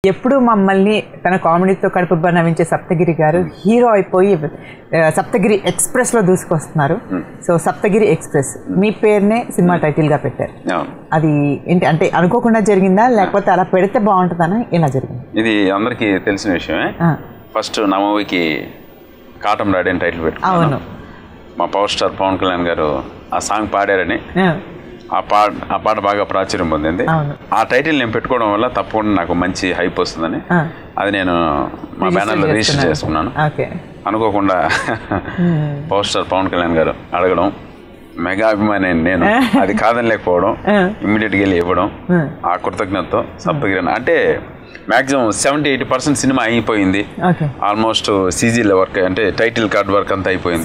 ఎప్పుడు మమ్మల్ని తన కామెడీతో కడుపుబ్బ నవ్వించే సప్తగిరి గారు హీరో అయిపోయి సప్తగిరి ఎక్స్ప్రెస్ లో దూసుకొస్తున్నారు. సో సప్తగిరి ఎక్స్ప్రెస్ మీ పేరునే సినిమా టైటిల్ గా పెట్టారు. అది ఏంటి అంటే అనుకోకుండా జరిగిందా లేకపోతే అలా పెడితే బాగుంటుందని ఇలా జరిగింది? ఇది అందరికీ తెలిసిన విషయమే. ఫస్ట్ నా మూవీకి కాటం రాడి అని టైటిల్ పెట్టుకున్నాను. మా పవర్ స్టార్ పవన్ కళ్యాణ్ గారు ఆ సాంగ్ పాడారని ఆ పాట బాగా ప్రాచుర్యం పొందింది. ఆ టైటిల్ నేను పెట్టుకోవడం వల్ల తప్పకుండా నాకు మంచి హైప్ వస్తుందని అది నేను మా బ్యానర్లో రిజిస్టర్ చేసుకున్నాను. అనుకోకుండా పవర్ స్టార్ పవన్ కళ్యాణ్ గారు అడగడం, మెగా అభిమాని నేను అది కాదని లేకపోవడం, ఇమ్మీడియట్గా వెళ్ళి ఇవ్వడం, ఆ కృతజ్ఞతతో సప్తగిరి అంటే మ్యాక్సిమం 70-80% సినిమా అయిపోయింది. ఆల్మోస్ట్ సీజీల వర్క్ అంటే టైటిల్ కార్డ్ వర్క్ అంతా అయిపోయింది.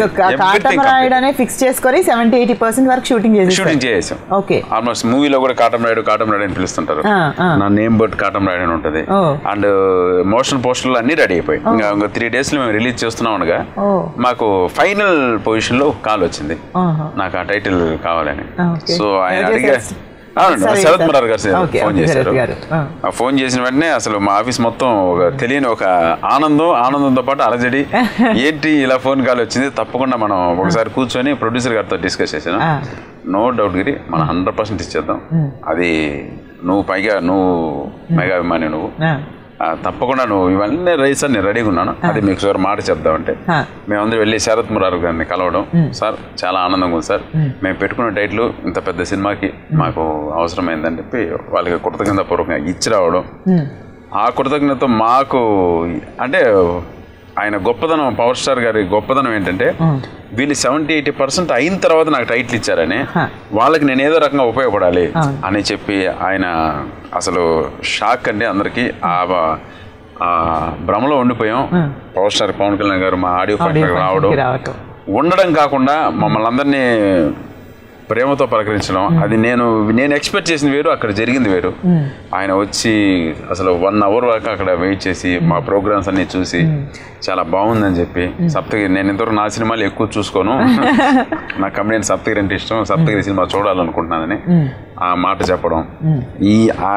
ఫిక్స్ చేసుకొని 70-80% వరకు షూటింగ్ చేసాం. ఆల్మోస్ట్ మూవీలో కూడా కాటం రాయుడు అని పిలుస్తుంటారు. నా నేమ్ బట్ కాటం రాయుడు అని ఉంటుంది. అండ్ మోషన్ పోస్టర్లు అన్ని రెడీ అయిపోయి ఇంకా 3 days లో మేము రిలీజ్ చేస్తున్నాం అనగా మాకు ఫైనల్ పొజిషన్ లో కాల్ వచ్చింది, నాకు ఆ టైటిల్ కావాలని. సో ఆయన అడిగా శరత్ మురార్ గారు ఫోన్ చేశారు. ఫోన్ చేసిన వెంటనే అసలు మా ఆఫీస్ మొత్తం ఒక తెలియని ఒక ఆనందంతో పాటు అలజడి, ఏంటి ఇలా ఫోన్ కాల్ వచ్చింది, తప్పకుండా మనం ఒకసారి కూర్చొని ప్రొడ్యూసర్ గారితో డిస్కస్ చేశాను. నో డౌట్ గిరి మనం 100% ఇచ్చేద్దాం, అది నువ్వు పైగా నువ్వు మెగా అభిమాని, నువ్వు తప్పకుండా నువ్వు ఇవన్నీ రైస్ అని నేను రెడీగా ఉన్నాను, అది మీకు సార్ మాట చెప్దామంటే మేమందరూ వెళ్ళి శరత్ మురార్ గారిని కలవడం. సార్ చాలా ఆనందంగా ఉంది సార్, మేము పెట్టుకున్న టైటిల్ ఇంత పెద్ద సినిమాకి మాకు అవసరమైందని చెప్పి వాళ్ళకి కృతజ్ఞతాపూర్వకంగా ఇచ్చి రావడం. ఆ కృతజ్ఞత మాకు అంటే ఆయన గొప్పదనం, పవర్ స్టార్ గారి గొప్పదనం ఏంటంటే వీళ్ళు 70-80% అయిన తర్వాత నాకు టైటిల్ ఇచ్చారని, వాళ్ళకి నేను ఏదో రకంగా ఉపయోగపడాలి అని చెప్పి ఆయన అసలు షాక్ అండి అందరికీ. ఆ భ్రమలో ఉండిపోయాం. పవర్ స్టార్ పవన్ కళ్యాణ్ గారు మా ఆడియో ఫంక్షన్ రావడం ఉండడం కాకుండా మమ్మల్ని అందరినీ ప్రేమతో పలకరించడం, అది నేను ఎక్స్పెక్ట్ చేసింది వేరు, అక్కడ జరిగింది వేరు. ఆయన వచ్చి అసలు 1 hour వరకు అక్కడ వెయిట్ చేసి మా ప్రోగ్రామ్స్ అన్ని చూసి చాలా బాగుందని చెప్పి, సప్తగిరి నేను ఇంతవరకు నా సినిమాలు ఎక్కువ చూసుకోను, నా కమెడియన్ సప్తగిరి అంటే ఇష్టం, సప్తగిరి సినిమా చూడాలనుకుంటున్నానని ఆ మాట చెప్పడం. ఆ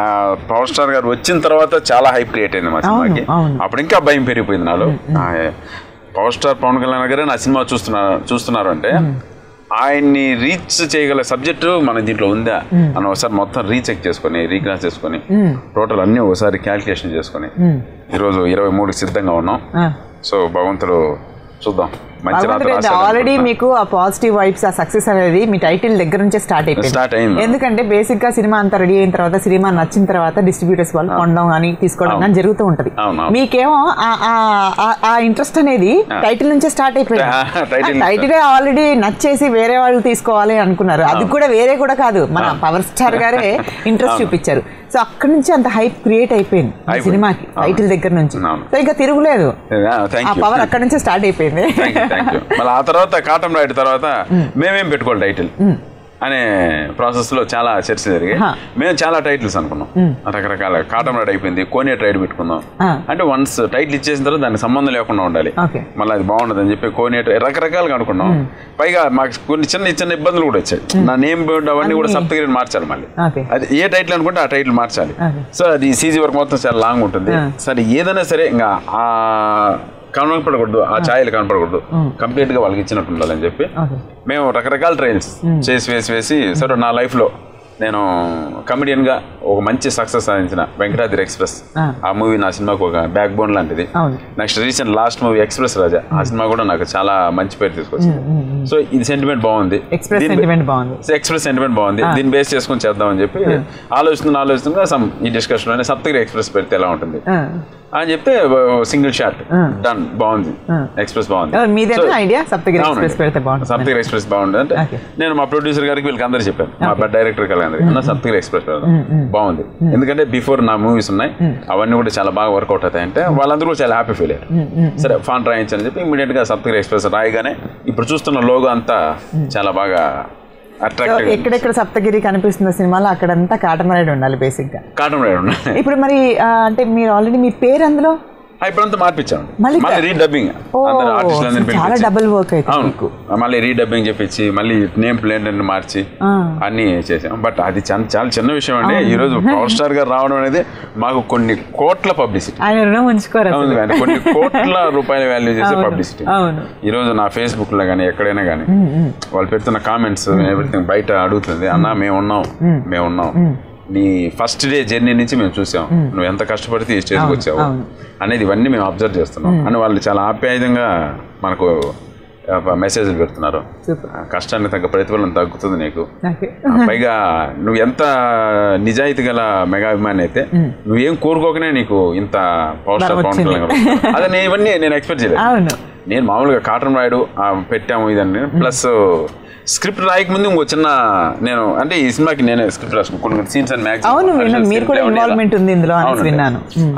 పవర్ స్టార్ గారు వచ్చిన తర్వాత చాలా హైప్ క్రియేట్ అయింది మా సినిమాకి. అప్పుడు ఇంకా భయం పెరిగిపోయింది నాలో. పవర్ స్టార్ పవన్ కళ్యాణ్ గారే నా సినిమా చూస్తున్నారు అంటే ఆయన్ని రీచ్ చేయగల సబ్జెక్టు మన దీంట్లో ఉందా అని ఒకసారి మొత్తం రీచెక్ చేసుకొని రీక్రాస్ చేసుకొని టోటల్ అన్ని ఒకసారి క్యాల్కులేషన్ చేసుకొని ఈరోజు 23కి సిద్ధంగా ఉన్నాం. సో భగవంతుడు చూద్దాం. ఆల్రెడీ మీకు ఆ పాజిటివ్ వైబ్స్, ఆ సక్సెస్ అనేది మీ టైటిల్ దగ్గర నుంచే స్టార్ట్ అయిపోయింది. ఎందుకంటే బేసిక్ గా సినిమా అంతా రెడీ అయిన తర్వాత, సినిమా నచ్చిన తర్వాత డిస్ట్రిబ్యూటర్స్ వాళ్ళు కొనడం కానీ తీసుకోవడం కానీ జరుగుతూ ఉంటది. మీకేమో ఆ ఇంట్రెస్ట్ అనేది టైటిల్ నుంచే స్టార్ట్ అయిపోయింది. టైటిల్ ఆల్రెడీ నచ్చేసి వేరే వాళ్ళు తీసుకోవాలి అనుకున్నారు. అది కూడా వేరే కూడా కాదు, మన పవర్ స్టార్ గారే ఇంట్రెస్ట్ చూపించారు. సో అక్కడ నుంచి అంత హైప్ క్రియేట్ అయిపోయింది సినిమాకి టైటిల్ దగ్గర నుంచి. సో ఇంకా తిరుగులేదు, ఆ పవర్ అక్కడ నుంచే స్టార్ట్ అయిపోయింది. మళ్ళీ ఆ తర్వాత కాటం రాయుడు తర్వాత మేమేం పెట్టుకోవాలి టైటిల్ అనే ప్రాసెస్ లో చాలా చర్చ జరిగాయి. మేము చాలా టైటిల్స్ అనుకున్నాం, రకరకాల. కాటం రాయుడు అయిపోయింది, కోనేట్ రైడ్ పెట్టుకుందాం అంటే వన్స్ టైటిల్ ఇచ్చేసిన తర్వాత దానికి సంబంధం లేకుండా ఉండాలి, మళ్ళీ అది బాగుండదు అని చెప్పి కోనేట్ రకరకాలుగా అనుకున్నాం. పైగా మాకు కొన్ని చిన్న ఇబ్బందులు కూడా వచ్చాయి. నా నేమ్ అవన్నీ కూడా సప్తగిరిని మార్చాలి, మళ్ళీ అది ఏ టైటిల్ అనుకుంటే ఆ టైటిల్ మార్చాలి. సో అది సీజీ వర్క్ మొత్తం చాలా లాంగ్ ఉంటుంది. సరే ఏదైనా సరే ఇంకా కనపడకూడదు, ఆ ఛాయలు కనపడకూడదు, కంప్లీట్ గా వాళ్ళకి ఇచ్చినట్టు ఉండాలని చెప్పి మేము రకరకాల ట్రైల్స్ వేసి సరే నా లైఫ్ లో నేను కమెడియన్ గా ఒక మంచి సక్సెస్ సాధించిన వెంకటాద్రి ఎక్స్ప్రెస్ ఆ మూవీ నా సినిమాకు ఒక బ్యాక్ బోన్ లాంటిది. Next recent last movie express Raja, ఆ సినిమా కూడా నాకు చాలా మంచి పేరు తీసుకొచ్చింది. సో ఇది సెంటిమెంట్ బాగుంది, ఎక్స్ప్రెస్ సెంటిమెంట్ బాగుంది, దీన్ని బేస్ చేసుకుని చేద్దామని చెప్పి ఆలోచిస్తున్నా ఈ డిస్కషన్ లోనే సప్తగిరి ఎక్స్ప్రెస్ పెడితే ఎలా ఉంటుంది అని చెప్తే సింగిల్ షాట్ డన్, బాగుంది, ఎక్స్ప్రెస్ బాగుంది, సప్తగిరి ఎక్స్ప్రెస్ బాగుంది అంటే నేను మా ప్రొడ్యూసర్ గారికి వీళ్ళకి అందరూ చెప్పాను, మా డైరెక్టర్ గారికి అందరికి సప్తగిరి ఎక్స్ప్రెస్ బాగుంది. ఎందుకంటే బిఫోర్ నా మూవీస్ ఉన్నాయి, అవన్నీ కూడా చాలా బాగా వర్కౌట్ అవుతాయి అంటే వాళ్ళందరూ కూడా చాలా హ్యాపీ ఫీల్ అయ్యారు. సరే ఫాంట్ రాయించని చెప్పి ఇమీడియట్ గా సప్తగిరి ఎక్స్ప్రెస్ రాయగానే ఇప్పుడు చూస్తున్న లోగో అంతా చాలా బాగా ఎక్కడెక్కడ సప్తగిరి కనిపిస్తున్న సినిమాలో అక్కడంతా కాటం రాయుడు ఉండాలి, బేసిక్ గా కాటం రాయుడు ఉండాలి. ఇప్పుడు మరి అంటే మీరు ఆల్రెడీ మీ పేరు అందులో ఇప్పుడంతా మార్పించాం, మళ్ళీ రీడబ్బింగ్, అందరు ఆర్టిస్టులందరినీ పిలిపించి, అవును మళ్ళీ రీడబ్బింగ్ చెప్పించి మళ్ళీ నేమ్ ప్లేట్ అన్ని మార్చి అన్ని చేసాం. బట్ అది చాలా చిన్న విషయం అండి. ఈ రోజు పవర్ స్టార్ గారు రావడం అనేది మాకు కొన్ని కోట్ల పబ్లిసిటీ, కొన్ని కోట్ల రూపాయల వాల్యూ చేసే పబ్లిసిటీ. ఈ రోజు నా ఫేస్బుక్ లో కానీ ఎక్కడైనా కానీ వాళ్ళు పెడుతున్న కామెంట్స్ ఎవ్రీథింగ్ బయట అడుగుతుంది, అన్న మేమున్నాం నీ ఫస్ట్ డే జర్నీ నుంచి మేము చూసాం, నువ్వు ఎంత కష్టపడితే ఈ స్టేజ్కి వచ్చావు అనేది ఇవన్నీ మేము అబ్జర్వ్ చేస్తున్నాం అని వాళ్ళు చాలా ఆప్యాయంగా మనకు మెసేజ్లు పెడుతున్నారు. కష్టానికి తగ్గ ప్రతిఫలం తగ్గుతుంది నీకు, పైగా నువ్వు ఎంత నిజాయితీ గల మెగా అభిమాని అయితే నువ్వేం కోరుకోకనే నీకు ఇంత పవర్ స్టార్ పవన్ కళ్యాణ్ అదే ఇవన్నీ నేను ఎక్స్పెక్ట్ చేయలేదు. నేను మామూలుగా కాటన్ రాయుడు పెట్టాము ఇదండి, ప్లస్ స్క్రిప్ట్ రాయక ముందు ఇంకో చిన్న నేను అంటే ఈ సినిమాకి నేనే స్క్రిప్ట్ రాసుకున్నాను, కొన్ని సీన్స్ అండ్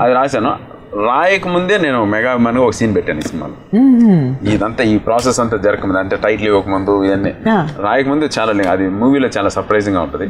అది రాశాను. రాయక ముందే నేను మెగా అభిమానిగా ఒక సీన్ పెట్టాను ఈ సినిమాలో. ఇదంతా ఈ ప్రాసెస్ అంతా జరగకముందు అంటే టైటిల్ ఇవ్వకముందు ఇవన్నీ రాయకముందు చాలా అది మూవీలో చాలా సర్ప్రైజింగ్ గా ఉంటుంది.